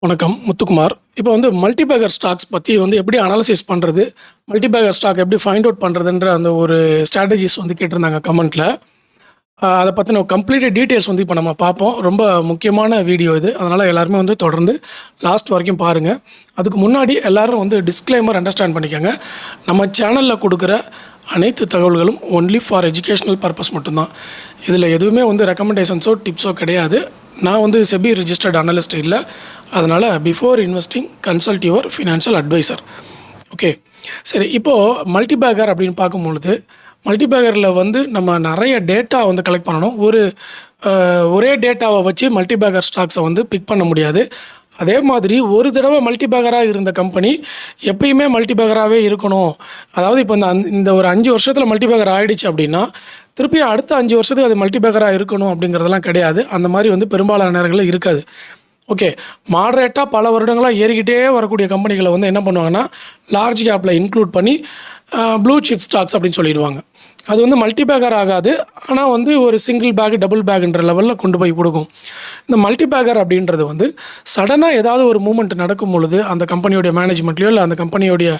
வணக்கம். முத்துக்குமார். இப்போ வந்து மல்டிபேக்கர் ஸ்டாக்ஸ் பத்தி வந்து எப்படி அனாலிசிஸ் பண்றது? மல்டிபேக்கர் ஸ்டாக் எப்படி ஃபைண்ட் அவுட் பண்றதுன்ற அந்த ஒரு ஸ்ட்ராட்டஜிஸ் வந்து கேட்டிருந்தாங்க கமெண்ட்ல. அத பத்தின கம்ப்ளீட் டீட்டெயில்ஸ் வந்து இப்போ நம்ம பார்ப்போம். ரொம்ப முக்கியமான வீடியோ இது. அதனால எல்லாருமே வந்து தொடர்ந்து லாஸ்ட் வரைக்கும் பாருங்க. அதுக்கு முன்னாடி எல்லாரும் வந்து டிஸ்க்ளைமர் அண்டர்ஸ்டாண்ட் பண்ணிக்கங்க. நம்ம சேனல்ல குடுக்குற அனைத்து தகவல்களும் ஒன்லி ஃபார் எஜுகேஷனல் பர்ப்பஸ் மட்டும்தான். இதில எதுவுமே வந்து ரெக்கமெண்டேஷன்ஸோ, டிப்ஸோ கிடையாது. நான் வந்து செபி ரிஜிஸ்டர்ட் அனலிஸ்ட் இல்ல. அதனால before investing consult your financial adviser. Okay. சரி, இப்போது மல்டிபேக்கர் அப்படின்னு பார்க்கும்பொழுது, மல்டிபேக்கரில் வந்து நம்ம நிறைய டேட்டா வந்து கலெக்ட் பண்ணணும். ஒரே டேட்டாவை வச்சு மல்டிபேக்கர் ஸ்டாக்ஸை வந்து பிக் பண்ண முடியாது. அதே மாதிரி ஒரு தடவை மல்டிபேக்கராக இருந்த கம்பெனி எப்பயுமே மல்டிபேக்கராகவே இருக்கணும். அதாவது இப்போ இந்த ஒரு 5 வருஷத்தில் மல்டிபேக்கர் ஆகிடுச்சு அப்படின்னா, திருப்பியும் அடுத்த 5 வருஷத்துக்கு அது மல்டிபேக்கராக இருக்கணும் அப்படிங்கிறதெல்லாம் கிடையாது. அந்த மாதிரி வந்து பெரும்பாலான நேரங்களில் இருக்காது. ஓகே. மாடரேட்டாக பல வருடங்களாக ஏறிக்கிட்டே வரக்கூடிய கம்பெனிகளை வந்து என்ன பண்ணுவாங்கன்னா, லார்ஜ் கேப்பில் இன்க்ளூட் பண்ணி ப்ளூ சிப் ஸ்டாக்ஸ் அப்படின்னு சொல்லிடுவாங்க. அது வந்து மல்டிபேக்கர் ஆகாது. ஆனால் வந்து ஒரு சிங்கிள் பேக், டபுள் பேக்குன்ற லெவலில் கொண்டு போய் கொடுக்கும். இந்த மல்டிபேக்கர் அப்படின்றது வந்து சடனாக ஏதாவது ஒரு மூமெண்ட் நடக்கும் பொழுது, அந்த கம்பெனியோடைய மேனேஜ்மெண்ட்லையோ இல்லை அந்த கம்பெனியோடைய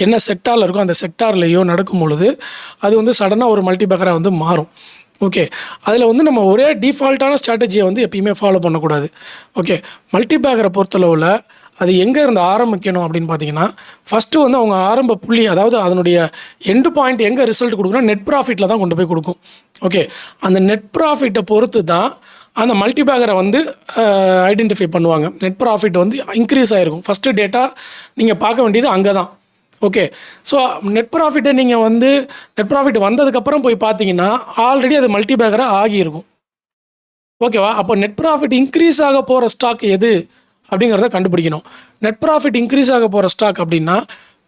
என்ன செக்டாரில் இருக்கோ அந்த செக்டார்லேயோ நடக்கும் பொழுது, அது வந்து சடனாக ஒரு மல்டிபேக்கராக வந்து மாறும். ஓகே. அதில் வந்து நம்ம ஒரே டிஃபால்ட்டான ஸ்ட்ராட்டஜியை வந்து எப்பயுமே ஃபாலோ பண்ணக்கூடாது. ஓகே. மல்டிபேக்கரை பொறுத்தளவில் அது எங்கே இருந்து ஆரம்பிக்கணும் அப்படின்னு பார்த்தீங்கன்னா, ஃபஸ்ட்டு வந்து அவங்க ஆரம்ப புள்ளி, அதாவது அதனுடைய எண்டு பாயிண்ட் எங்கே ரிசல்ட் கொடுக்குன்னா நெட் ப்ராஃபிட்டில் தான் கொண்டு போய் கொடுக்கும். ஓகே. அந்த நெட் ப்ராஃபிட்டை பொறுத்து தான் அந்த மல்டிபேக்கரை வந்து ஐடென்டிஃபை பண்ணுவாங்க. நெட் ப்ராஃபிட் வந்து இன்க்ரீஸ் ஆகிருக்கும். ஃபஸ்ட்டு டேட்டா நீங்கள் பார்க்க வேண்டியது அங்கே தான். ஓகே. ஸோ நெட் ப்ராஃபிட்டை நீங்கள் வந்து நெட் ப்ராஃபிட் வந்ததுக்கப்புறம் போய் பார்த்தீங்கன்னா, ஆல்ரெடி அது மல்டிபேக்கராக ஆகியிருக்கும். ஓகேவா? அப்போ நெட் ப்ராஃபிட் இன்க்ரீஸ் ஆக போகிற ஸ்டாக் எது அப்படிங்கிறத கண்டுபிடிக்கணும். நெட் ப்ராஃபிட் இன்க்ரீஸ் ஆக போகிற ஸ்டாக் அப்படின்னா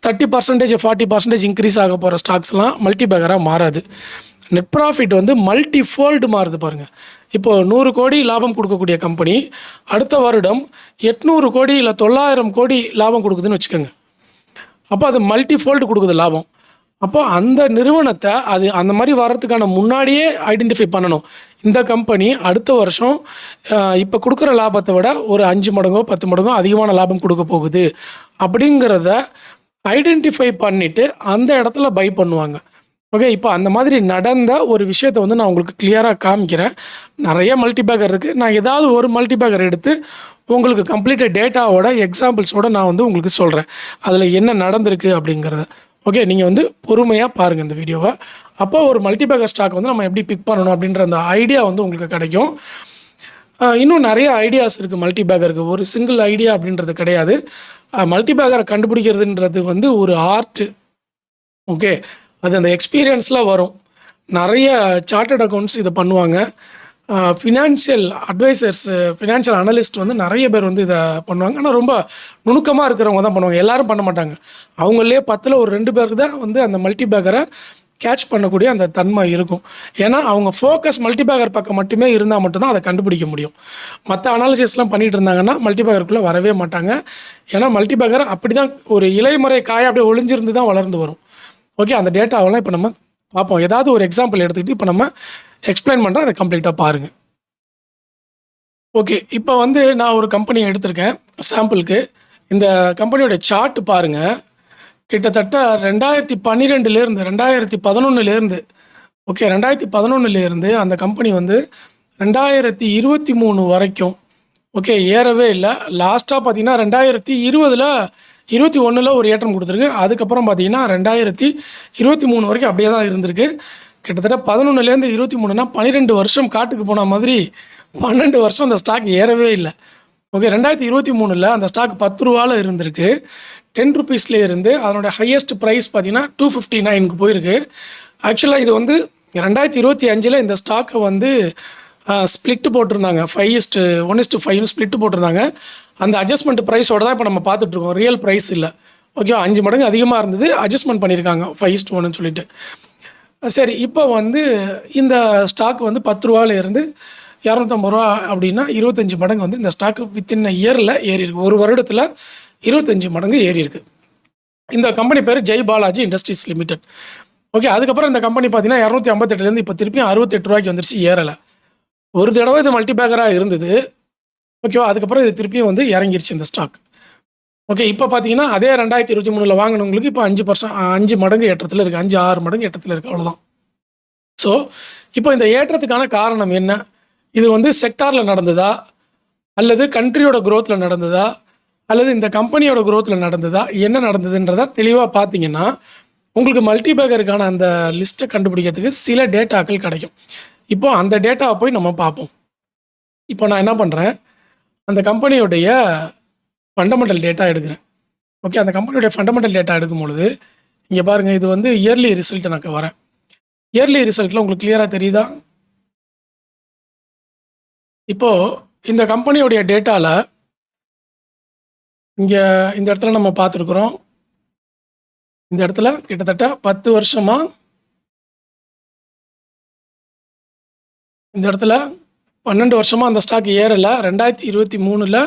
30%, 40% இன்க்ரீஸ் ஆக போகிற ஸ்டாக்ஸ்லாம் மல்டிபேக்கராக மாறாது. நெட் ப்ராஃபிட் வந்து மல்டிஃபோல்டு மாறுது பாருங்கள். இப்போது 100 கோடி லாபம் கொடுக்கக்கூடிய கம்பெனி அடுத்த வருடம் 800 கோடி இல்லை 900 கோடி லாபம் கொடுக்குதுன்னு வச்சுக்கோங்க. அப்போ அது மல்டிஃபோல்டு கொடுக்குது லாபம். அப்போ அந்த நிறுவனத்தை அது அந்த மாதிரி வர்றதுக்கான முன்னாடியே ஐடென்டிஃபை பண்ணணும். இந்த கம்பெனி அடுத்த வருஷம் இப்போ கொடுக்குற லாபத்தை விட ஒரு 5 மடங்கோ 10 மடங்கோ அதிகமான லாபம் கொடுக்க போகுது அப்படிங்கிறத ஐடென்டிஃபை பண்ணிவிட்டு அந்த இடத்துல பை பண்ணுவாங்க. ஓகே. இப்போ அந்த மாதிரி நடந்த ஒரு விஷயத்தை வந்து நான் உங்களுக்கு கிளியராக காமிக்கிறேன். நிறைய மல்டிபேக்கர் இருக்குது. நான் ஏதாவது ஒரு மல்டிபேக்கர் எடுத்து உங்களுக்கு கம்ப்ளீட்டாக டேட்டாவோட எக்ஸாம்பிள்ஸோடு நான் வந்து உங்களுக்கு சொல்கிறேன். அதில் என்ன நடந்திருக்கு அப்படிங்கிறத. ஓகே. நீங்கள் வந்து பொறுமையாக பாருங்கள் இந்த வீடியோவை. அப்போ ஒரு மல்டிபேக்கர் ஸ்டாக் வந்து நம்ம எப்படி பிக் பண்ணணும் அப்படின்ற அந்த ஐடியா வந்து உங்களுக்கு கிடைக்கும். இன்னும் நிறைய ஐடியாஸ் இருக்குது மல்டிபேக்கருக்கு. ஒரு சிங்கிள் ஐடியா அப்படின்றது கிடையாது. மல்டிபேக்கரை கண்டுபிடிக்கிறதுன்றது வந்து ஒரு ஆர்ட்டு. ஓகே. அது அந்த எக்ஸ்பீரியன்ஸில் வரும். நிறைய சார்ட்டர்ட் அக்கௌண்ட்ஸ் இதை பண்ணுவாங்க. ஃபினான்ஷியல் அட்வைசர்ஸு, ஃபினான்ஷியல் அனலிஸ்ட் வந்து நிறைய பேர் வந்து இதை பண்ணுவாங்க. ஆனால் ரொம்ப நுணுக்கமாக இருக்கிறவங்க தான் பண்ணுவாங்க. எல்லோரும் பண்ண மாட்டாங்க. அவங்களே 10ல் ஒரு 2 பேருக்கு தான் வந்து அந்த மல்டிபேக்கரை கேட்ச் பண்ணக்கூடிய அந்த தன்மை இருக்கும். ஏன்னா அவங்க ஃபோக்கஸ் மல்டிபேக்கர் பக்கம் மட்டுமே இருந்தால் மட்டும்தான் அதை கண்டுபிடிக்க முடியும். மற்ற அனாலிசிஸ்லாம் பண்ணிகிட்டு இருந்தாங்கன்னா மல்டிபேக்கருக்குள்ளே வரவே மாட்டாங்க. ஏன்னா மல்டிபேக்கர் அப்படி தான் ஒரு இலைமறை காய அப்படியே ஒளிஞ்சிருந்து தான் வளர்ந்து வரும். ஓகே. அந்த டேட்டாவெல்லாம் இப்போ நம்ம பார்ப்போம். ஏதாவது ஒரு எக்ஸாம்பிள் எடுத்துக்கிட்டு இப்போ நம்ம எக்ஸ்பிளைன் பண்ணுறேன். அதை கம்ப்ளீட்டாக பாருங்கள். ஓகே. இப்போ வந்து நான் ஒரு கம்பெனியை எடுத்திருக்கேன் சாம்பிளுக்கு. இந்த கம்பெனியோட சார்ட் பாருங்கள். கிட்டத்தட்ட 2012லேருந்து 2011லேருந்து ஓகே 2011லேருந்து அந்த கம்பெனி வந்து 2023 வரைக்கும் ஓகே ஏறவே இல்லை. லாஸ்ட்டாக பார்த்தீங்கன்னா 2020ல் 21ல் ஒரு ஏற்றம் கொடுத்துருக்கு. அதுக்கப்புறம் பார்த்தீங்கன்னா 2023 வரைக்கும் அப்படியே தான் இருந்திருக்கு. கிட்டத்தட்ட 11லேருந்து 23னா 12 வருஷம் காட்டுக்கு போன மாதிரி 12 வருஷம் அந்த ஸ்டாக் ஏறவே இல்லை. ஓகே. 2023ல் அந்த ஸ்டாக் 10 ரூபாவில் இருந்திருக்கு. 10 ருபீஸ்லேயே இருந்து அதனுடைய ஹையஸ்ட் ப்ரைஸ் பார்த்தீங்கன்னா 259க்கு போயிருக்கு. ஆக்சுவலாக இது வந்து 2025ல் இந்த ஸ்டாக்கை வந்து ஸ்ப்ளிட்டு போட்டிருந்தாங்க. 5:1:5 ஸ்ப்ளிட்டு போட்டிருந்தாங்க. அந்த அட்ஜஸ்ட்மெண்ட் ப்ரைஸோடு தான் இப்போ நம்ம பார்த்துட்ருக்கோம். ரியல் ப்ரைஸ் இல்லை. ஓகே. 5 மடங்கு அதிகமாக இருந்தது. அட்ஜஸ்ட்மெண்ட் பண்ணியிருக்காங்க 5:1ன்னு சொல்லிட்டு. சரி, இப்போ வந்து இந்த ஸ்டாக் வந்து 10 ரூபாவில் இருந்து 250 ரூபா அப்படின்னா 25 மடங்கு வந்து இந்த ஸ்டாக்கு வித்தின் இயரில் ஏறி இருக்குது. ஒரு வருடத்தில் 25 மடங்கு ஏறி இருக்குது. இந்த கம்பெனி பேர் Jai Balaji industries limited. Okay. அதுக்கப்புறம் இந்த கம்பெனி பார்த்தீங்கன்னா 258லேருந்து இப்போ திருப்பியும் 68 ரூபாய்க்கு வந்துருச்சு, ஏறலை. ஒரு தடவை இது மல்டிபேக்கராக இருந்தது. ஓகேவா? அதுக்கப்புறம் இது திருப்பியும் வந்து இறங்கிருச்சு இந்த ஸ்டாக். ஓகே. இப்போ பார்த்தீங்கன்னா, அதே 2023ல வாங்குனவங்களுக்கு இப்போ 5% 5 மடங்கு ஏற்றத்தில இருக்கு. 5, 6 மடங்கு ஏற்றத்தில இருக்கு. அவ்வளோதான். ஸோ, இப்போ இந்த ஏற்றத்துக்கான காரணம் என்ன? இது வந்து செக்டார்ல நடந்ததா? அல்லது கண்ட்ரியோட குரோத்ல நடந்ததா? அல்லது இந்த கம்பெனியோட குரோத்ல நடந்ததா? என்ன நடந்ததுன்றத தெளிவா பார்த்தீங்கன்னா, உங்களுக்கு மல்டி பேக்கருக்கான அந்த லிஸ்ட்ட கண்டுபிடிக்கிறதுக்கு சில டேட்டாக்கள் கிடைக்கும். இப்போ அந்த டேட்டாவ போய் நம்ம பார்ப்போம். இப்போ நான் என்ன பண்றேன், அந்த கம்பெனியுடைய ஃபண்டமெண்டல் டேட்டா எடுக்கிறேன். ஓகே. அந்த கம்பெனியுடைய ஃபண்டமெண்டல் டேட்டா எடுக்கும்பொழுது, இங்க பாருங்க இது வந்து இயர்லி ரிசல்ட் எனக்கு வரேன். இயர்லி ரிசல்ட்ல உங்களுக்கு கிளியரா தெரியுதா? இப்போ இந்த கம்பெனியுடைய டேட்டால இங்க இந்த இடத்துல நம்ம பார்த்துருக்குறோம். இந்த இடத்துல கிட்டத்தட்ட 10 வருஷமா இந்த இடத்துல 12 வருஷமா அந்த ஸ்டாக் ஏறல. 2023ல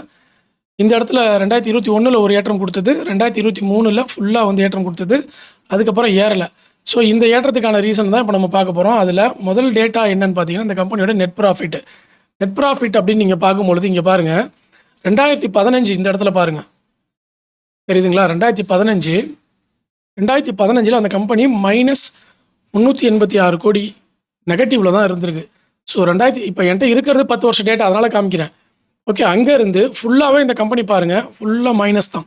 இந்த இடத்துல 2021ல ஒரு ஏற்றம் குடுத்தது. 2023ல ஃபுல்லா வந்து ஏற்றம் குடுத்தது. அதுக்கப்புறம் ஏறல. ஸோ இந்த ஏற்றத்துக்கான ரீசன் தான் இப்போ நம்ம பார்க்க போறோம். அதுல முதல் டேட்டா என்னன்னு பார்த்தீங்கன்னா, இந்த கம்பெனியோட நெட் ப்ராஃபிட். நெட் ப்ராஃபிட் அப்படின்னு நீங்க பார்க்கும்பொழுது இங்க பாருங்க. 2015 இந்த இடத்துல பாருங்க. தெரியுதுங்களா? 2015ல அந்த கம்பெனி -386 கோடி நெகட்டிவ்ல தான் இருந்திருக்கு. ஸோ இப்போ என்ட்ட இருக்கிறது 10 வருஷம் டேட்டா அதனால காமிக்கிறேன். ஓகே. அங்கேருந்து ஃபுல்லாவே இந்த கம்பெனி பாருங்க. ஃபுல்லா மைனஸ் தான்.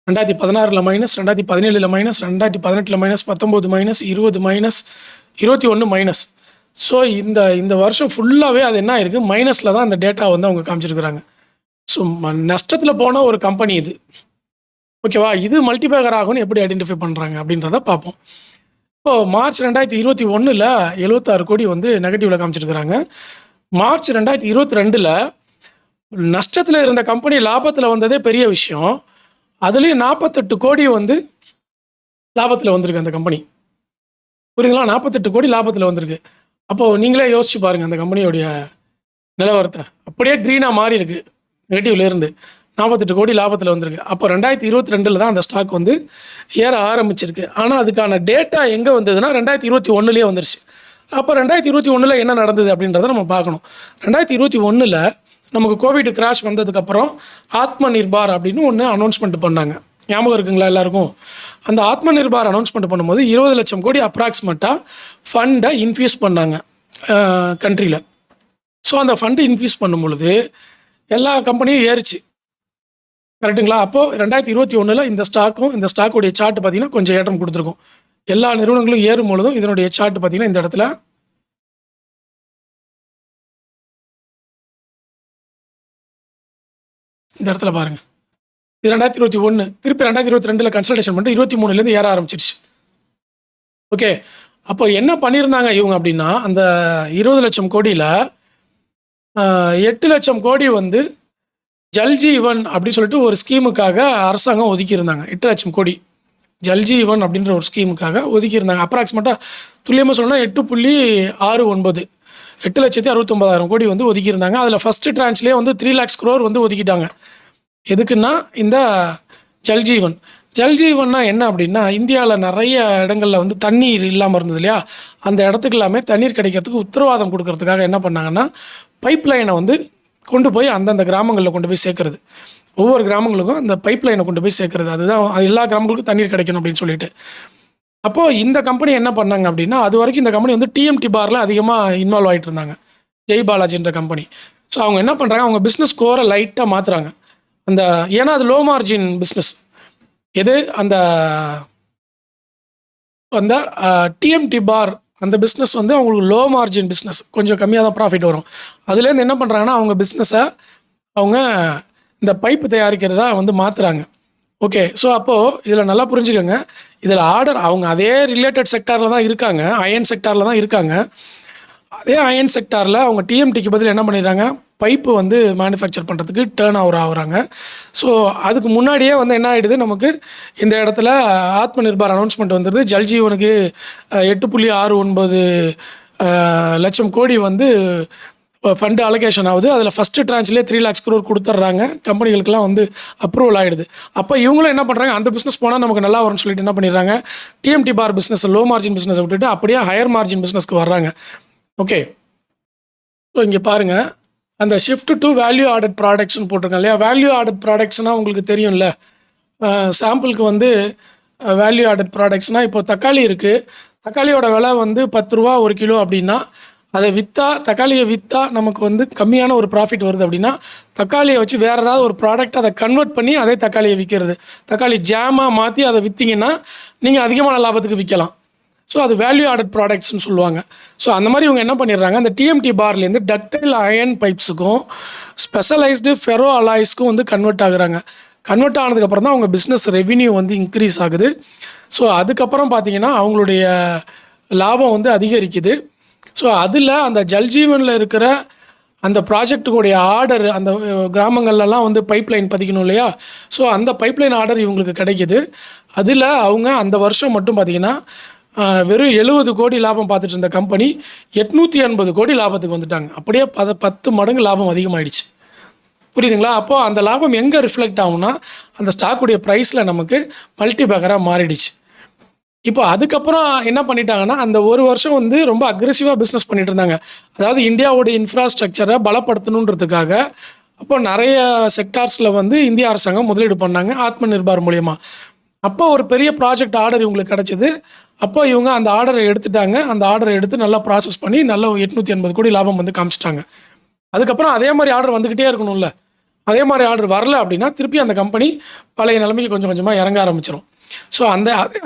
2016ல மைனஸ், 2017ல மைனஸ், 2018ல minus, 19 minus, 20 minus, 21 minus. So இந்த வருஷம் ஃபுல்லாவே அது என்ன ஆயிருக்கு? மைனஸ்ல தான் அந்த டேட்டா வந்து அவங்க காமிச்சிருக்கிறாங்க. ஸோ நஷ்டத்துல போன ஒரு கம்பெனி இது. ஓகேவா? இது மல்டிபேக்கர் ஆகும்னு எப்படி ஐடென்டிஃபை பண்றாங்க அப்படின்றத பார்ப்போம். இப்போ மார்ச் 2021ல 76 கோடி வந்து நெகட்டிவ்ல காமிச்சிருக்கிறாங்க. மார்ச் 2022ல நஷ்டத்துல இருந்த கம்பெனி லாபத்துல வந்ததே பெரிய விஷயம். அதுலயும் 48 கோடி வந்து லாபத்துல வந்திருக்கு அந்த கம்பெனி. புரியுதுங்களா? 48 கோடி லாபத்துல வந்திருக்கு. அப்போ நீங்களே யோசிச்சு பாருங்க அந்த கம்பெனியோடைய நிலவரத்த. அப்படியே கிரீனா மாறி இருக்கு. நெகட்டிவ்ல இருந்து 48 கோடி லாபத்துல வந்திருக்கு. அப்போ 2022ல தான் அந்த ஸ்டாக் வந்து ஏற ஆரம்பிச்சிருக்கு. ஆனா அதுக்கான டேட்டா எங்க வந்ததுன்னா 2021லயே வந்துருச்சு. அப்போ 2021ல என்ன நடந்தது அப்படின்றத நம்ம பார்க்கணும். 2021ல நமக்கு கோவிட் கிராஷ் வந்ததுக்கப்புறம் ஆத்ம நிர்பார் அப்படின்னு ஒன்று அனௌன்ஸ்மெண்ட் பண்ணாங்க. ஞாபகம் இருக்குங்களா எல்லாருக்கும்? அந்த ஆத்ம நிர்பார் அனௌன்ஸ்மெண்ட் பண்ணும்போது 20 லட்சம் கோடி அப்ராக்சிமேட்டாக ஃபண்டை இன்ஃபியூஸ் பண்ணாங்க கண்ட்ரியில். ஸோ அந்த ஃபண்டு இன்ஃபியூஸ் பண்ணும் பொழுது எல்லா கம்பெனியும் ஏறிச்சு. கரெக்டுங்களா? அப்போது 2021ல் இந்த ஸ்டாக்குடைய சார்ட் பார்த்தீங்கன்னா கொஞ்சம் ஏற்றம் கொடுத்துருக்கும். எல்லா நிறுவனங்களும் ஏறும் பொழுதும் இதனுடைய சார்ட் பார்த்தீங்கன்னா இந்த இடத்துல பாருங்க. இது 2021. திருப்பி 2022ல கன்சல்டேஷன் பண்ணிட்டு 23லேருந்து ஏற ஆரம்பிச்சிருச்சு. ஓகே. அப்போ என்ன பண்ணியிருந்தாங்க இவங்க அப்படின்னா, அந்த 20 லட்சம் கோடியில் 8 லட்சம் கோடி வந்து ஜல்ஜீவன் அப்படின்னு சொல்லிட்டு ஒரு ஸ்கீமுக்காக அரசாங்கம் ஒதுக்கியிருந்தாங்க. 8 லட்சம் கோடி ஜல்ஜீவன் அப்படின்ற ஒரு ஸ்கீமுக்காக ஒதுக்கியிருந்தாங்க. அப்ராக்சிமேட்டாக துல்லியமாக சொன்னால் 8.69 8,69,000 கோடி வந்து ஒதுக்கியிருந்தாங்க. அதில் ஃபஸ்ட்டு ட்ரான்ச்லேயே வந்து 3 lakhs crore வந்து ஒதுக்கிட்டாங்க. எதுக்குன்னா இந்த ஜல்ஜீவன். ஜல்ஜீவன்னா என்ன அப்படின்னா, இந்தியாவில் நிறைய இடங்களில் வந்து தண்ணீர் இல்லாமல் இருந்தது இல்லையா? அந்த இடத்துக்கு எல்லாமே தண்ணீர் கிடைக்கிறதுக்கு உத்தரவாதம் கொடுக்கறதுக்காக என்ன பண்ணாங்கன்னா, பைப் லைனை வந்து கொண்டு போய் அந்தந்த கிராமங்களில் கொண்டு போய் சேர்க்கறது. ஒவ்வொரு கிராமங்களுக்கும் அந்த பைப் லைனை கொண்டு போய் சேர்க்கறது. அதுதான் எல்லா கிராமங்களுக்கும் தண்ணீர் கிடைக்கணும் அப்படின்னு சொல்லிட்டு. அப்போது இந்த கம்பெனி என்ன பண்ணாங்க அப்படின்னா, அது வரைக்கும் இந்த கம்பெனி வந்து டிஎம்டி பாரில் அதிகமாக இன்வால்வ் ஆகிட்டு இருந்தாங்க. ஜெய் பாலாஜின்ற கம்பெனி. ஸோ அவங்க என்ன பண்ணுறாங்க, அவங்க பிஸ்னஸ் ஸ்கோரை லைட்டாக மாற்றுறாங்க. ஏன்னா அது லோ மார்ஜின் பிஸ்னஸ். எது அந்த அந்த டிஎம்டி பார் அந்த பிஸ்னஸ் வந்து அவங்களுக்கு லோ மார்ஜின் பிஸ்னஸ். கொஞ்சம் கம்மியாக தான் ப்ராஃபிட் வரும். அதுலேருந்து என்ன பண்ணுறாங்கன்னா, அவங்க பிஸ்னஸை அவங்க இந்த பைப்பு தயாரிக்கிறதா வந்து மாற்றுறாங்க. ஓகே. ஸோ அப்போது இதில் நல்லா புரிஞ்சுக்கோங்க. இதில் ஆர்டர் அவங்க அதே ரிலேட்டட் செக்டாரில் தான் இருக்காங்க. அயன் செக்டாரில் தான் இருக்காங்க. அதே அயன் செக்டாரில் அவங்க டிஎம்டிக்கு பதில் என்ன பண்ணிடுறாங்க, பைப்பு வந்து மேனுஃபேக்சர் பண்ணுறதுக்கு டேர்ன் ஓவர் ஆகுறாங்க. ஸோ அதுக்கு முன்னாடியே வந்து என்ன ஆகிடுது, நமக்கு இந்த இடத்துல ஆத்ம நிர்பார் அனௌன்ஸ்மெண்ட் வந்துடுது. ஜல்ஜீவனுக்கு 8.69 லட்சம் கோடி வந்து ஃபண்டு அலோகேஷன் ஆகுது. அதில் ஃபஸ்ட்டு ட்ரான்ச்லேயே 3 lakhs crore கொடுத்துட்றாங்க. கம்பெனிகளுக்கெல்லாம் வந்து அப்ரூவல் ஆகிடுது. அப்போ இவங்களும் என்ன பண்ணுறாங்க, அந்த பிஸ்னஸ் போனால் நமக்கு நல்லா வரும்னு சொல்லிட்டு என்ன பண்ணிடுறாங்க, டிஎம்டி பார் பிஸ்னஸ் லோ மார்ஜின் பிஸ்னஸை விட்டுட்டு அப்படியே ஹையர் மார்ஜின் பிஸ்னஸ்க்கு வர்றாங்க. ஓகே. ஸோ இங்கே பாருங்கள், அந்த ஷிஃப்ட் டு வேல்யூ ஆடட் ப்ராடக்ட்ஸ்னு போட்டிருக்கேன் இல்லையா? வேல்யூ ஆடட் ப்ராடக்ட்ஸ்னால் உங்களுக்கு தெரியும்ல. சாம்பிளுக்கு வந்து வேல்யூ ஆடட் ப்ராடக்ட்ஸ்னால் இப்போ தக்காளி இருக்குது. தக்காளியோட விலை வந்து 10 ரூபா ஒரு கிலோ அப்படின்னா, அதை தக்காளியை விற்றா நமக்கு வந்து கம்மியான ஒரு ப்ராஃபிட் வருது அப்படின்னா, தக்காளியை வச்சு வேறு ஏதாவது ஒரு ப்ராடக்ட் அதை கன்வெர்ட் பண்ணி அதே தக்காளியை விற்கிறது. தக்காளி ஜாமாக மாற்றி அதை விற்றீங்கன்னா நீங்கள் அதிகமான லாபத்துக்கு விற்கலாம். ஸோ அது வேல்யூ ஆடட் ப்ராடக்ட்ஸ்னு சொல்லுவாங்க. ஸோ அந்த மாதிரி இவங்க என்ன பண்ணிடுறாங்க, அந்த டிஎம்டி பார்லேருந்து டக்டைல் அயன் பைப்ஸுக்கும் ஸ்பெஷலைஸ்டு ஃபெரோ அலாய்ஸ்க்கும் வந்து கன்வெர்ட் ஆகுறாங்க. கன்வெர்ட் ஆனதுக்கப்புறம் தான் அவங்க பிஸ்னஸ் ரெவின்யூ வந்து இன்க்ரீஸ் ஆகுது. ஸோ அதுக்கப்புறம் பார்த்தீங்கன்னா அவங்களுடைய லாபம் வந்து அதிகரிக்குது. ஸோ அதில் அந்த ஜல்ஜீவனில் இருக்கிற அந்த ப்ராஜெக்டுடைய ஆர்டர் அந்த கிராமங்கள்லாம் வந்து பைப்லைன் பதிக்கணும் இல்லையா? ஸோ அந்த பைப்லைன் ஆர்டர் இவங்களுக்கு கிடைக்கிது. அதில் அவங்க அந்த வருஷம் மட்டும் பார்த்திங்கன்னா வெறும் 70 கோடி லாபம் பார்த்துட்டு இருந்த கம்பெனி 880 கோடி லாபத்துக்கு வந்துட்டாங்க. அப்படியே 10 மடங்கு லாபம் அதிகமாகிடுச்சு. புரியுதுங்களா? அப்போது அந்த லாபம் எங்கே ரிஃப்ளெக்ட் ஆகும்னா அந்த ஸ்டாக்குடைய ப்ரைஸில் நமக்கு மல்டிபேக்கராக மாறிடுச்சு. இப்போ அதுக்கப்புறம் என்ன பண்ணிட்டாங்கன்னா, அந்த ஒரு வருஷம் வந்து ரொம்ப அக்ரெசிவாக பிஸ்னஸ் பண்ணிட்டு இருந்தாங்க. அதாவது இந்தியாவோட இன்ஃப்ராஸ்ட்ரக்சரை பலப்படுத்தணுன்றதுக்காக அப்போ நிறைய செக்டார்ஸில் வந்து இந்திய அரசாங்கம் முதலீடு பண்ணாங்க ஆத்ம நிர்பார் மூலயமா. அப்போ ஒரு பெரிய ப்ராஜெக்ட் ஆர்டர் இவங்களுக்கு கிடச்சிது. அப்போ இவங்க அந்த ஆர்டரை எடுத்துட்டாங்க. அந்த ஆர்டரை எடுத்து நல்லா ப்ராசஸ் பண்ணி நல்லா 880 கோடி லாபம் வந்து காமிச்சிட்டாங்க. அதுக்கப்புறம் அதே மாதிரி ஆர்டர் வந்துக்கிட்டே இருக்கணும்ல. அதே மாதிரி ஆர்டர் வரல அப்படின்னா திருப்பி அந்த கம்பெனி பழைய நிலைமைக்கு கொஞ்சம் கொஞ்சமாக இறங்க ஆரம்பிச்சிடும். ஸோ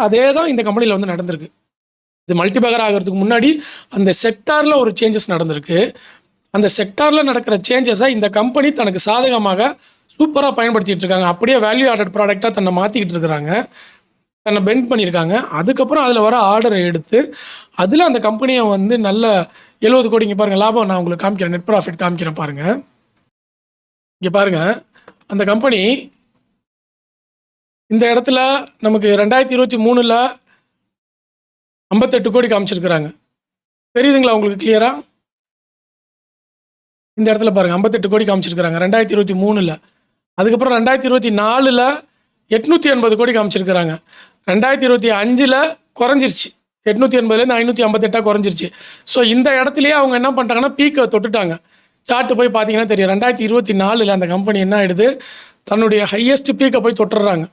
அதே தான் இந்த கம்பெனியில் வந்து நடந்திருக்கு. இது மல்டிபேக்கர் ஆகிறதுக்கு முன்னாடி அந்த செக்டாரில் ஒரு சேஞ்சஸ் நடந்திருக்கு. அந்த செக்டாரில் நடக்கிற சேஞ்சஸை இந்த கம்பெனி தனக்கு சாதகமாக சூப்பராக பயன்படுத்திகிட்டு இருக்காங்க. அப்படியே வேல்யூ ஆடட் ப்ராடக்டாக தன்னை மாற்றிக்கிட்டு இருக்கிறாங்க, தன்னை பெண்ட் பண்ணியிருக்காங்க. அதுக்கப்புறம் அதில் வர ஆர்டரை எடுத்து அதில் அந்த கம்பெனியை வந்து நல்ல 70 கோடி இங்கே பாருங்கள் லாபம் நான் உங்களுக்கு காமிக்கிறேன், நெட் ப்ராஃபிட் காமிக்கிறேன் பாருங்கள். இங்கே பாருங்கள், அந்த கம்பெனி இந்த இடத்துல நமக்கு 2023 58 கோடி காமிச்சிருக்கிறாங்க. தெரியுதுங்களா உங்களுக்கு கிளியராக? இந்த இடத்துல பாருங்கள் 58 கோடி காமிச்சிருக்கிறாங்க 2023. அதுக்கப்புறம் 2024 880 கோடி காமிச்சிருக்கிறாங்க. 2025 குறைஞ்சிருச்சு, 880லேருந்து 558 குறைஞ்சிருச்சு. ஸோ இந்த இடத்துலையே அவங்க என்ன பண்ணிட்டாங்கன்னா பீக்கை தொட்டுட்டாங்க. சார்ட்டு போய் பார்த்தீங்கன்னா தெரியும். 2024 அந்த கம்பெனி என்ன ஆகிடுது, தன்னுடைய ஹையஸ்ட் பீக்கை போய் தொட்டுறாங்க.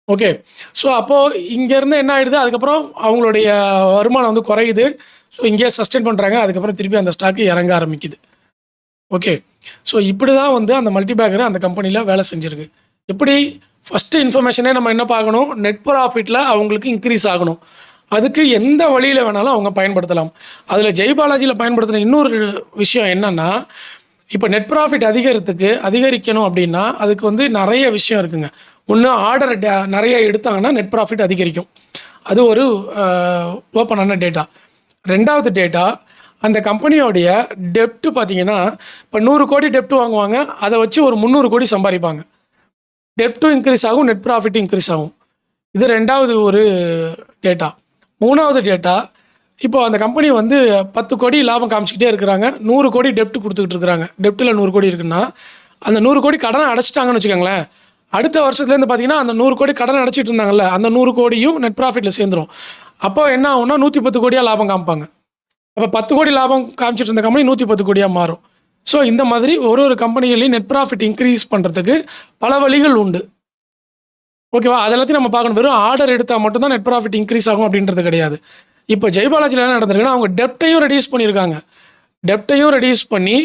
ஓகே, ஸோ அப்போது இங்கேருந்து என்ன ஆகிடுது, அதுக்கப்புறம் அவங்களுடைய வருமானம் வந்து குறையுது. ஸோ இங்கேயே சஸ்டெயின் பண்ணுறாங்க. அதுக்கப்புறம் திருப்பி அந்த ஸ்டாக்கு இறங்க ஆரம்பிக்குது. ஓகே, ஸோ இப்படி தான் வந்து அந்த மல்டிபேக்கர் அந்த கம்பெனியில் வேலை செஞ்சுருக்கு. எப்படி ஃபஸ்ட்டு இன்ஃபர்மேஷனே நம்ம என்ன பார்க்கணும், நெட் ப்ராஃபிட்டில் அவங்களுக்கு இன்க்ரீஸ் ஆகணும். அதுக்கு எந்த வழியில் வேணாலும் அவங்க பயன்படுத்தலாம். அதில் ஜெய்பாலாஜியில் பயன்படுத்தின இன்னொரு விஷயம் என்னென்னா, இப்போ நெட் ப்ராஃபிட் அதிகரிக்கணும் அப்படின்னா அதுக்கு வந்து நிறைய விஷயம் இருக்குங்க. ஒன்று, ஆர்டர் நிறைய எடுத்தாங்கன்னா நெட் ப்ராஃபிட் அதிகரிக்கும். அது ஒரு ஓப்பனான டேட்டா. ரெண்டாவது டேட்டா, அந்த கம்பெனியோடைய டெப்ட்டு பார்த்தீங்கன்னா இப்போ 100 கோடி டெப்ட் வாங்குவாங்க, அதை வச்சு ஒரு 300 கோடி சம்பாதிப்பாங்க. டெப்ட்டும் இன்க்ரீஸ் ஆகும், நெட் ப்ராஃபிட்டும் இன்க்ரீஸ் ஆகும். இது ரெண்டாவது ஒரு டேட்டா. மூணாவது டேட்டா, இப்போ அந்த கம்பெனி வந்து 10 கோடி லாபம் காமிச்சிக்கிட்டே இருக்கிறாங்க, 100 கோடி டெப்ட் கொடுத்துக்கிட்டு இருக்கிறாங்க. டெப்ட்டில் 100 கோடி இருக்குன்னா அந்த 100 கோடி கடனை அடைச்சிட்டாங்கன்னு வச்சுக்கோங்களேன். அடுத்த வருஷத்துலேருந்து பார்த்தீங்கன்னா அந்த 100 கோடி கடனை அடைச்சிட்டு இருந்தாங்கல்ல, அந்த 100 கோடியும் நெட் ப்ராஃபிட்டில் சேர்ந்துடும். அப்போ என்ன ஆகும்னா 110 கோடியாக லாபம் காமிப்பாங்க. அப்போ 10 கோடி லாபம் காமிச்சிட்டு இருந்த கம்பெனி 110 கோடியாக மாறும். ஸோ இந்த மாதிரி ஒரு கம்பெனிகளையும் நெட் ப்ராஃபிட் இன்க்ரீஸ் பண்ணுறதுக்கு பல வழிகள் உண்டு. ஓகேவா? அதெல்லாத்தையும் நம்ம பார்க்கணும். வெறும் ஆர்டர் எடுத்தால் மட்டும்தான் நெட் ப்ராஃபிட் இன்க்ரீஸ் ஆகும் அப்படின்றது கிடையாது. இப்போ ஜெய்பாலாஜியில் என்ன நடந்திருக்குன்னா, அவங்க டெப்ட்டையும் ரெடியூஸ் பண்ணியிருக்காங்க. டெப்ட்டையும் ரெடியூஸ் பண்ணி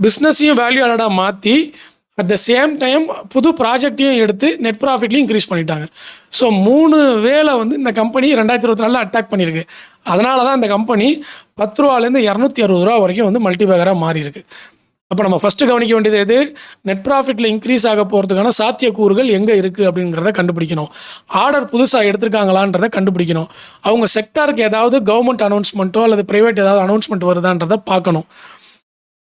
பிஸ்னஸையும் வேல்யூ ஆடடாக மாற்றி அட் த சேம் டைம் புது ப்ராஜெக்டையும் எடுத்து நெட் ப்ராஃபிட்லையும் இன்க்ரீஸ் பண்ணிட்டாங்க. ஸோ 3 வேலை வந்து இந்த கம்பெனி 2024 அட்டாக் பண்ணியிருக்கு. அதனால தான் இந்த கம்பெனி 10 ரூபாலேருந்து 260 ரூபா வரைக்கும் வந்து மல்டிபேக்கராக மாறி இருக்கு. அப்போ நம்ம ஃபஸ்ட்டு கவனிக்க வேண்டியது எது, நெட் ப்ராஃபிட்டில் இன்க்ரீஸ் ஆக போகிறதுக்கான சாத்தியக்கூறுகள் எங்கே இருக்குது அப்படிங்கிறத கண்டுபிடிக்கணும். ஆர்டர் புதுசாக எடுத்திருக்காங்களான்றதை கண்டுபிடிக்கணும். அவங்க செக்டாருக்கு ஏதாவது கவர்மெண்ட் அனௌன்ஸ்மெண்ட்டோ அல்லது ப்ரைவேட் ஏதாவது அனௌன்ஸ்மெண்ட் வருதான்றதை பார்க்கணும்.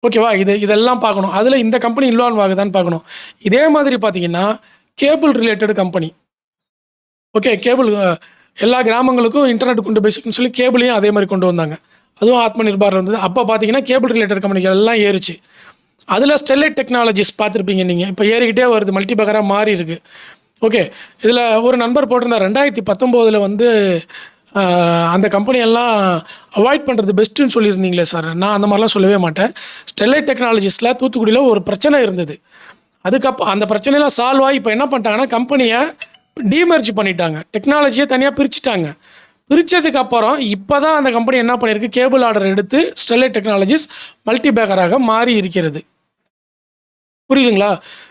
ஓகேவா? இதெல்லாம் பார்க்கணும். அதில் இந்த கம்பெனி இன்வால்வ் ஆகுதான்னு பார்க்கணும். இதே மாதிரி பார்த்தீங்கன்னா cable related company. Okay, cable எல்லா கிராமங்களுக்கும் இன்டர்நெட் கொண்டு போய் சொல்லி கேபிளையும் அதே மாதிரி கொண்டு வந்தாங்க. அதுவும் ஆத்ம நிர்பார் இருந்தது. அப்போ பார்த்தீங்கன்னா கேபிள் ரிலேட்டட் கம்பெனிகள் எல்லாம் ஏறிச்சு. அதில் ஸ்டெர்லைட் டெக்னாலஜிஸ் பார்த்துருப்பீங்க நீங்கள். இப்போ ஏறிக்கிட்டே வருது, மல்டிபேக்கராக மாறி இருக்குது. ஓகே, இதில் ஒரு நண்பர் போட்டிருந்தார் 2019 வந்து அந்த கம்பெனியெல்லாம் அவாய்ட் பண்ணுறது பெஸ்ட்டுன்னு சொல்லியிருந்தீங்களே சார். நான் அந்த மாதிரிலாம் சொல்லவே மாட்டேன். ஸ்டெர்லைட் டெக்னாலஜிஸில் தூத்துக்குடியில் ஒரு பிரச்சனை இருந்தது. அந்த பிரச்சனையெல்லாம் சால்வ் ஆகி இப்போ என்ன பண்ணிட்டாங்கன்னா கம்பெனியை டீமர்ஜ் பண்ணிட்டாங்க. டெக்னாலஜியை தனியாக பிரிச்சுட்டாங்க. பிரித்ததுக்கு அப்புறம் இப்போ தான் அந்த கம்பெனி என்ன பண்ணியிருக்கு, கேபிள் ஆர்டர் எடுத்து ஸ்டெர்லைட் டெக்னாலஜிஸ் மல்டிபேக்கராக மாறி இருக்கிறது. புரியுதுங்களா?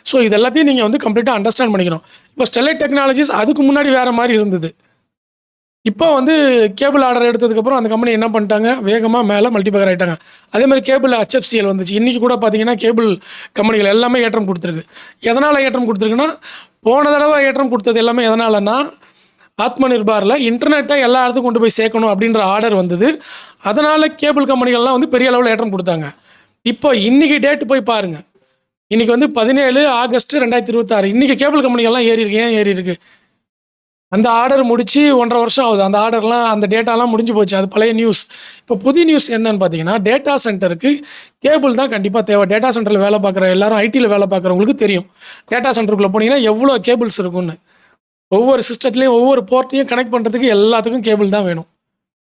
ஸோ இது எல்லாத்தையும் நீங்கள் வந்து கம்ப்ளீட்டாக அண்டர்ஸ்டாண்ட் பண்ணிக்கணும். இப்போ ஸ்டெர்லைட் டெக்னாலஜிஸ் அதுக்கு முன்னாடி வேறு மாதிரி இருந்தது. இப்போ வந்து கேபிள் ஆர்டர் எடுத்ததுக்கப்புறம் அந்த கம்பெனி என்ன பண்ணிட்டாங்க, வேகமாக மேலே மல்டிபேக்கர் ஆகிட்டாங்க. அதே மாதிரி கேபிள் HFCL வந்துச்சு. இன்றைக்கி கூட பார்த்தீங்கன்னா கேபிள் கம்பெனிகள் எல்லாமே ஏற்றம் கொடுத்துருக்கு. எதனால் ஏற்றம் கொடுத்துருக்குன்னா, போன தடவை ஏற்றம் கொடுத்தது எல்லாமே எதனாலன்னா, ஆத்ம நிர்பாரில் இன்டர்நெட்டை எல்லா இடத்துக்கும் கொண்டு போய் சேர்க்கணும் அப்படின்ற ஆர்டர் வந்தது. அதனால் கேபிள் கம்பெனிகள்லாம் வந்து பெரிய அளவில் ஏற்றம் கொடுத்தாங்க. இப்போ இன்றைக்கி டேட்டு போய் பாருங்கள். இன்றைக்கி வந்து 17 ஆகஸ்ட் 2026. இன்றைக்கி கேபிள் கம்பெனிகள்லாம் ஏறி இருக்கு. ஏன் ஏறி இருக்குது? அந்த ஆர்டர் முடித்து 1.5 வருஷம் ஆகுது. அந்த ஆர்டர்லாம் அந்த டேட்டாலாம் முடிஞ்சு போச்சு. அது பழைய நியூஸ். இப்போ புதிய நியூஸ் என்னன்னு பார்த்தீங்கன்னா, டேட்டா சென்டருக்கு கேபிள் தான் கண்டிப்பாக தேவை. டேட்டா சென்டரில் வேலை பார்க்குற எல்லாரும், ஐடியில் வேலை பார்க்குறவங்களுக்கு தெரியும். டேட்டா சென்டருக்குள்ளே போனீங்கன்னா எவ்வளோ கேபிள்ஸ் இருக்குன்னு. ஒவ்வொரு சிஸ்டத்துலேயும் ஒவ்வொரு போர்ட்டையும் கனெக்ட் பண்ணுறதுக்கு எல்லாத்துக்கும் கேபிள் தான் வேணும்.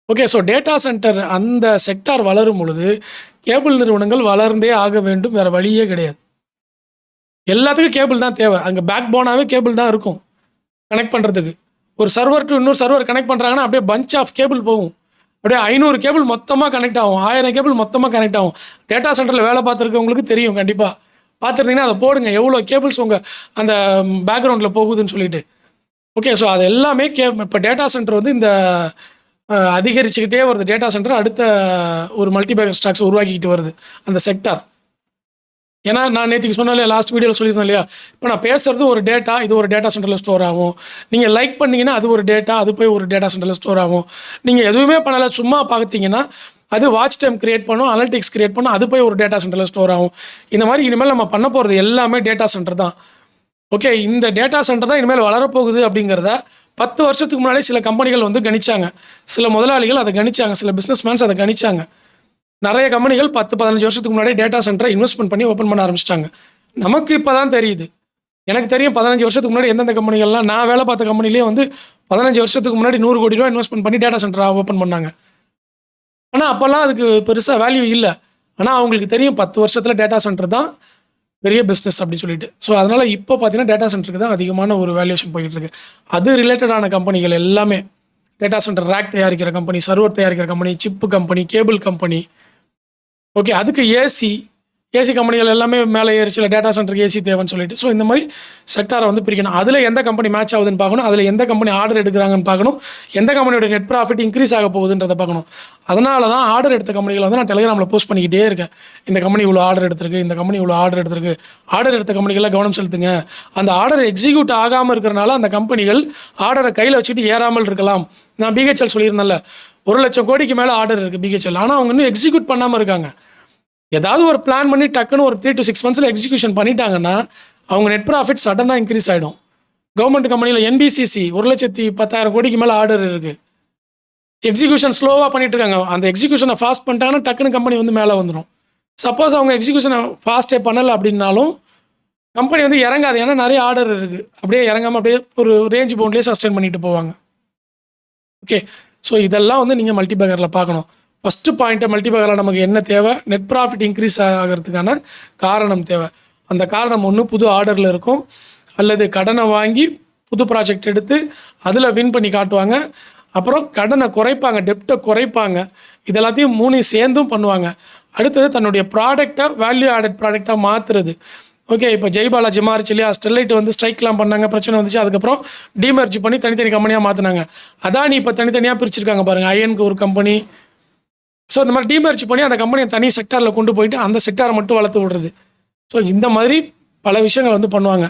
ஓகே, ஸோ டேட்டா சென்டர் அந்த செக்டார் வளரும் பொழுது கேபிள் நிறுவனங்கள் வளர்ந்தே ஆக வேண்டும். வேறு வழியே கிடையாது. எல்லாத்துக்கும் கேபிள் தான் தேவை. அங்கே பேக் போனாவே கேபிள் தான் இருக்கும் கனெக்ட் பண்ணுறதுக்கு. ஒரு சர்வர் டு இன்னொரு சர்வர் கனெக்ட் பண்ணுறாங்கன்னா அப்படியே பஞ்ச் ஆஃப் கேபிள் போகும். அப்படியே 500 கேபிள் மொத்தமாக கனெக்ட் ஆகும். 1000 கேபிள் மொத்தமாக கனெக்ட் ஆகும். டேட்டா சென்டரில் வேலை பார்த்துருக்கவங்களுக்கு தெரியும். கண்டிப்பாக பார்த்துருந்தீங்கன்னா அதை போடுங்க, எவ்வளோ கேபிள்ஸ் உங்கள் அந்த பேக்ரவுண்டில் போகுதுன்னு சொல்லிட்டு. ஓகே, ஸோ அது எல்லாமே இப்போ டேட்டா சென்டர் வந்து இந்த அதிகரிச்சுக்கிட்டே வருது. டேட்டா சென்டர் அடுத்த ஒரு மல்டிபேக்கர் ஸ்டாக்ஸ் உருவாக்கிக்கிட்டு வருது அந்த செக்டார். ஏன்னா நான் நேற்றுக்கு சொன்னாலே, லாஸ்ட் வீடியோவில் சொல்லியிருந்தேன் இல்லையா, இப்போ நான் பேசுகிறது ஒரு டேட்டா, இது ஒரு டேட்டா சென்டரில் ஸ்டோர் ஆகும். நீங்கள் லைக் பண்ணிங்கன்னா அது ஒரு டேட்டா, அது போய் ஒரு டேட்டா சென்டரில் ஸ்டோர் ஆகும். நீங்கள் எதுவுமே பண்ணலை, சும்மா பார்த்தீங்கன்னா அது வாட்ச் டைம் கிரியேட் பண்ணும், அனலிட்டிக்ஸ் கிரியேட் பண்ணும், அது போய் ஒரு டேட்டா சென்டரில் ஸ்டோர் ஆகும். இந்த மாதிரி இனிமேல் நம்ம பண்ண போகிறது எல்லாமே டேட்டா சென்டர் தான். ஓகே, இந்த டேட்டா சென்டர் தான் இனிமேல் வளரப்போகுது அப்படிங்கிறத 10 வருஷத்துக்கு முன்னாடி சில கம்பெனிகள் வந்து கணிச்சாங்க. சில முதலாளிகள் அதை கணிச்சாங்க, சில பிஸ்னஸ் மேன்ஸ் அதை கணிச்சாங்க. நிறைய கம்பெனிகள் 10-15 வருஷத்துக்கு முன்னாடி டேட்டா சென்டரை இன்வெஸ்ட்மெண்ட் பண்ணி ஓப்பன் பண்ண ஆரம்பிச்சிட்டாங்க. நமக்கு இப்போ தான் தெரியுது. எனக்கு தெரியும் 15 வருஷத்துக்கு முன்னாடி எந்தெந்த கம்பெனிகள்லாம், நான் வேலை பார்த்த கம்பெனிலே வந்து 15 வருஷத்துக்கு முன்னாடி 100 கோடி ரூபா இன்வெஸ்ட்மெண்ட் பண்ணி டேட்டா சென்டரை ஓப்பன் பண்ணாங்க. ஆனால் அப்போல்லாம் அதுக்கு பெருசாக வேல்யூ இல்லை. ஆனால் அவங்களுக்கு தெரியும் 10 வருஷத்தில் டேட்டா சென்டர் தான் பெரிய பிஸ்னஸ் அப்படின்னு சொல்லிட்டு. ஸோ அதனால் இப்போ பார்த்தீங்கன்னா டேட்டா சென்டருக்கு தான் அதிகமான ஒரு வேல்யூஷன் போயிட்டு இருக்கு. அது ரிலேட்டடான கம்பெனிகள் எல்லாமே, டேட்டா சென்டர் ரேக் தயாரிக்கிற கம்பெனி, சர்வர் தயாரிக்கிற company, chip company, cable company. Okay, அதுக்கு ஏசி கம்பெனிகள் எல்லாமே மேலே ஏறிச்சில டேட்டா சென்டருக்கு ஏசி தேவைன்னு சொல்லிட்டு. ஸோ இந்த மாதிரி செக்டாரை வந்து பிரிக்கணும். அதில் எந்த கம்பெனி மேட்ச் ஆகுதுன்னு பார்க்கணும், அதில் எந்த கம்பெனி ஆர்டர் எடுக்கிறாங்கன்னு பார்க்கணும், எந்த கம்பெனியோட நெட் ப்ராஃபிட் இன்க்ரீஸ் ஆக போகுதுன்றதை பார்க்கணும். அதனால தான் ஆர்டர் எடுத்த கம்பெனிகளை வந்து நான் டெலிகிராமில் போஸ்ட் பண்ணிக்கிட்டே இருக்கேன். இந்த கம்பெனி இவ்வளோ ஆர்டர் எடுத்திருக்கு, இந்த கம்பெனி இவ்வளோ ஆர்டர் எடுத்திருக்கு. ஆர்டர் எடுத்த கம்பெனிகளில் கவனம் செலுத்துங்க. அந்த ஆர்டர் எக்ஸிக்யூட் ஆகாமல் இருக்கிறனால அந்த கம்பெனிகள் ஆர்டரை கையில் வச்சுட்டு ஏறாமல் இருக்கலாம். நான் BHL சொல்லியிருந்தேன்ல, 1 லட்சம் கோடிக்கு மேலே ஆர்டர் இருக்குது BHL. ஆனால் அவங்க இன்னும் எக்ஸிக்யூட் பண்ணாமல் இருக்காங்க. ஏதாவது ஒரு பிளான் பண்ணி டக்குன்னு ஒரு 3 to 6 months எக்ஸிக்யூஷன் பண்ணிட்டாங்கன்னா அவங்க நெட் ப்ராஃபிட் சடனாக இன்க்ரீஸ் ஆகிடும். கவர்மெண்ட் கம்பெனியில் NBCC 1,10,000 கோடிக்கு மேலே ஆர்டர் இருக்குது. எக்ஸிக்யூஷன் ஸ்லோவாக பண்ணிட்டு இருக்காங்க. அந்த எக்ஸிக்யூஷனை ஃபாஸ்ட் பண்ணிட்டாங்கன்னா டக்குன்னு கம்பெனி வந்து மேலே வந்துடும். சப்போஸ் அவங்க எக்ஸிக்யூஷனை ஃபாஸ்ட்டே பண்ணலை அப்படின்னாலும் கம்பெனி வந்து இறங்காது. ஏன்னா நிறைய ஆர்டர் இருக்குது. அப்படியே இறங்காமல் அப்படியே ஒரு ரேஞ்ச் பவுண்ட்லேயே சஸ்டெயின் பண்ணிட்டு போவாங்க. ஓகே, ஸோ இதெல்லாம் வந்து நீங்கள் மல்டிபேக்கரில் பார்க்கணும். ஃபஸ்ட்டு பாயிண்ட்டை, மல்டிபேக்கரில் நமக்கு என்ன தேவை, நெட் ப்ராஃபிட் இன்க்ரீஸ் ஆகிறதுக்கான காரணம் தேவை. அந்த காரணம் ஒன்று புது ஆர்டரில் இருக்கும், அல்லது கடனை வாங்கி புது ப்ராஜெக்ட் எடுத்து அதில் வின் பண்ணி காட்டுவாங்க. அப்புறம் கடனை குறைப்பாங்க, டெப்டை குறைப்பாங்க. இதெல்லாத்தையும் 3 சேர்ந்தும் பண்ணுவாங்க. அடுத்தது தன்னுடைய ப்ராடக்டை வேல்யூ ஆடட் ப்ராடக்டாக மாற்றுறது. ஓகே, இப்போ ஜெய்பாலாஜி மாறிச்சு இல்லையா, ஸ்டெர்லைட் வந்து ஸ்ட்ரைக்லாம் பண்ணாங்க, பிரச்சனை வந்துச்சு. அதுக்கப்புறம் டிமர்ஜ் பண்ணி தனித்தனி கம்பெனியாக மாற்றினாங்க. அதானி இப்போ தனித்தனியாக பிரிச்சிருக்காங்க பாருங்கள். அயனுக்கு ஒரு கம்பெனி. ஸோ இந்த மாதிரி டிமர்ஜ் பண்ணி அந்த கம்பெனியை தனி செக்டாரில் கொண்டு போயிட்டு அந்த செக்டாரை மட்டும் வளர்த்து விடுறது. ஸோ இந்த மாதிரி பல விஷயங்கள் வந்து பண்ணுவாங்க.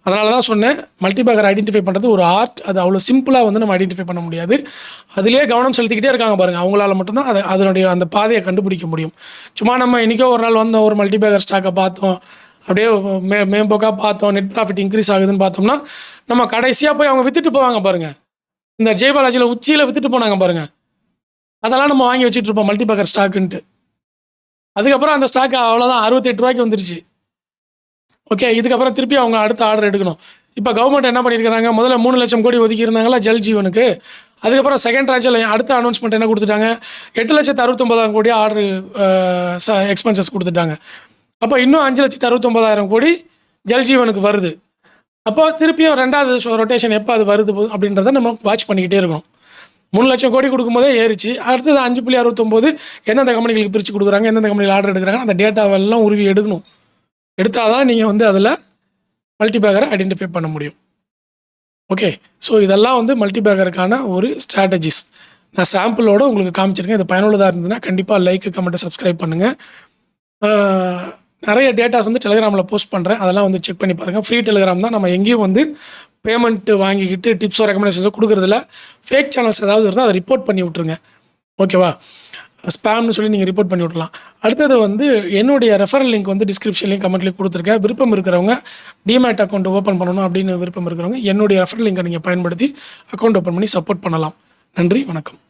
அதனால தான் சொன்னேன், மல்டிபேக்கர் ஐடென்டிஃபை பண்ணுறது ஒரு ஆர்ட். அது அவ்வளோ சிம்பிளாக வந்து நம்ம ஐடென்டிஃபை பண்ண முடியாது. அதிலே கவனம் செலுத்திக்கிட்டே இருக்காங்க பாருங்கள். அவங்களால மட்டும்தான் அதனுடைய அந்த பாதையை கண்டுபிடிக்க முடியும். சும்மா நம்ம இன்றைக்கோ ஒரு நாள் வந்தோம், ஒரு மல்டிபேக்கர் ஸ்டாக்கை பார்த்தோம், அப்படியே மேம்போக்காக பார்த்தோம், நெட் ப்ராஃபிட் இன்க்ரீஸ் ஆகுதுன்னு பார்த்தோம்னா நம்ம கடைசியாக போய் அவங்க விற்றுட்டு போவாங்க பாருங்கள். இந்த ஜெய்பாலாஜியில் உச்சியில் விற்றுட்டு போனாங்க பாருங்கள். அதெல்லாம் நம்ம வாங்கி வச்சுட்டு இருப்போம் மல்டிபேக்கர் ஸ்டாக்குன்ட்டு. அதுக்கப்புறம் அந்த ஸ்டாக் அவ்வளோதான் 68 ரூபாய்க்கு வந்துருச்சு. ஓகே, இதுக்கப்புறம் திருப்பி அவங்க அடுத்த ஆர்டர் எடுக்கணும். இப்போ கவர்மெண்ட் என்ன பண்ணியிருக்கிறாங்க, முதல்ல 3 லட்சம் கோடி ஒதுக்கி இருந்தாங்களா ஜல் ஜீவனுக்கு, அதுக்கப்புறம் செகண்ட் ட்ரான்ச்சில் அடுத்த அனௌன்ஸ்மெண்ட் என்ன கொடுத்துட்டாங்க, 8,69,000 கோடி ஆர்டரு எக்ஸ்பென்சஸ் கொடுத்துட்டாங்க. அப்போ இன்னும் 5,69,000 கோடி ஜல்ஜீவனுக்கு வருது. அப்போ திருப்பியும் 2வது ரொட்டேஷன் எப்போ அது வருது அப்படின்றத நம்ம வாட்ச் பண்ணிக்கிட்டே இருக்கணும். 3 லட்சம் கோடி கொடுக்கும்போதே ஏறிச்சு. அடுத்தது 5.69 எந்தெந்த கம்பெனிகளுக்கு பிரித்து கொடுக்குறாங்க, எந்தெந்த கம்பெனியில் ஆர்டர் எடுக்கிறாங்க, அந்த டேட்டாவெல்லாம் உருவி எடுக்கணும். எடுத்தால் தான் நீங்கள் வந்து அதில் மல்டிபேக்கரை ஐடென்டிஃபை பண்ண முடியும். ஓகே, ஸோ இதெல்லாம் வந்து மல்டிபேக்கருக்கான ஒரு ஸ்ட்ராட்டஜிஸ். நான் சாம்பிளோடு உங்களுக்கு காமிச்சிருக்கேன். இது பயனுள்ளதாக இருந்ததுன்னா கண்டிப்பாக லைக், கமெண்ட்டை சப்ஸ்கிரைப் பண்ணுங்கள். நிறைய டேட்டாஸ் வந்து டெலிகிராமில் போஸ்ட் பண்ணுறேன், அதெல்லாம் வந்து செக் பண்ணி பாருங்கள். ஃப்ரீ டெலிகிராம் தான். நம்ம எங்கேயும் வந்து பேமெண்ட்டு வாங்கிக்கிட்டு டிப்ஸோ ரெக்கமெண்டேஷன்ஸோ கொடுக்குறதில்ல. ஃபேக் சேனல்ஸ் ஏதாவது இருந்தால் அதை ரிப்போர்ட் பண்ணி விட்ருங்க. ஓகேவா? ஸ்பேம்னு சொல்லி நீங்கள் ரிப்போர்ட் பண்ணி விட்றலாம். அடுத்தது வந்து என்னுடைய ரெஃபரல் லிங்க் வந்து டிஸ்கிரிப்ஷன்லேயும் கமெண்ட்லேயும் கொடுத்துருக்கேன். விருப்பம் இருக்கிறவங்க டிமேட் அக்கௌண்ட் ஓப்பன் பண்ணணும் அப்படின்னு விருப்பம் இருக்கிறவங்க என்னுடைய ரெஃபரல் லிங்கை நீங்கள் பயன்படுத்தி அக்கௌண்ட் ஓப்பன் பண்ணி சப்போர்ட் பண்ணலாம். நன்றி, வணக்கம்.